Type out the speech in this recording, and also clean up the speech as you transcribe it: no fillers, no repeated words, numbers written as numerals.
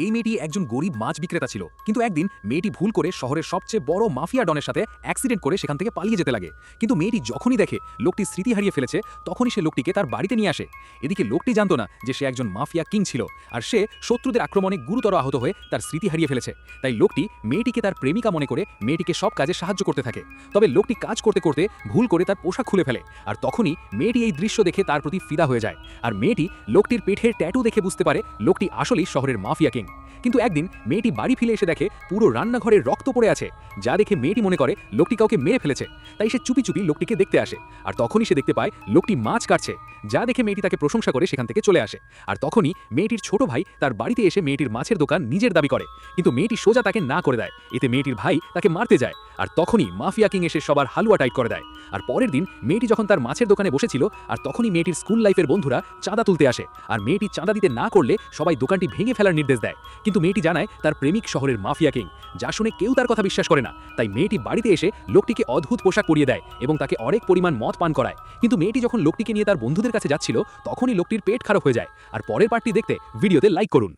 এই মেয়েটি একজন গরিব মাছ বিক্রেতা ছিল, কিন্তু একদিন মেয়েটি ভুল করে শহরের সবচেয়ে বড় মাফিয়া ডনের সাথে অ্যাক্সিডেন্ট করে সেখান থেকে পালিয়ে যেতে লাগে। কিন্তু মেয়েটি যখনই দেখে লোকটি স্মৃতি হারিয়ে ফেলেছে, তখনই সে লোকটিকে তার বাড়িতে নিয়ে আসে। এদিকে লোকটি জানতো না যে সে একজন মাফিয়া কিং ছিল, আর সে শত্রুদের আক্রমণে গুরুতর আহত হয়ে তার স্মৃতি হারিয়ে ফেলেছে। তাই লোকটি মেয়েটিকে তার প্রেমিকা মনে করে মেয়েটিকে সব কাজে সাহায্য করতে থাকে। তবে লোকটি কাজ করতে করতে ভুল করে তার পোশাক খুলে ফেলে, আর তখনই মেয়েটি এই দৃশ্য দেখে তার প্রতি ফিদা হয়ে যায়। আর মেয়েটি লোকটির পেটের ট্যাটু দেখে বুঝতে পারে লোকটি আসলেই শহরের মাফিয়া কিং। কিন্তু একদিন মেয়েটি বাড়ি ফিরে এসে দেখে পুরো রান্নাঘরে রক্ত পড়ে আছে, যা দেখে মেয়েটি মনে করে লোকটি কাউকে মেরে ফেলেছে। তাই সে চুপি চুপি লোকটিকে দেখতে আসে, আর তখনই সে দেখতে পায় লোকটি মাছ কাটছে, যা দেখে মেয়েটি তাকে প্রশংসা করে সেখান থেকে চলে আসে। আর তখনই মেয়েটির ছোট ভাই তার বাড়িতে এসে মেয়েটির মাছের দোকান নিজের দাবি করে, কিন্তু মেয়েটি সোজা তাকে না করে দেয়। এতে মেয়েটির ভাই তাকে মারতে যায়, আর তখনই মাফিয়া কিং এসে সবার হালুয়া টাইট করে দেয়। আর পরের দিন মেয়েটি যখন তার মাছের দোকানে বসেছিল, আর তখনই মেয়েটির স্কুল লাইফের বন্ধুরা চাঁদা তুলতে আসে, আর মেয়েটি চাঁদা দিতে না করলে সবাই দোকানটি ভেঙে ফেলার নির্দেশ দেয়। কিন্তু মেয়েটি জানায় তার প্রেমিক শহরের মাফিয়া কিং, যা শুনে কেউ তার কথা বিশ্বাস করে না। তাই মেয়েটি বাড়িতে এসে লোকটিকে অদ্ভুত পোশাক পরিয়ে দেয় এবং তাকে অনেক পরিমাণ মদ পান করায়। কিন্তু মেয়েটি যখন লোকটিকে নিয়ে তার বন্ধুদের কাছে যাচ্ছিল, তখনই লোকটির পেট খারাপ হয়ে যায়। আর পরের পার্টটি দেখতে ভিডিওতে লাইক করুন।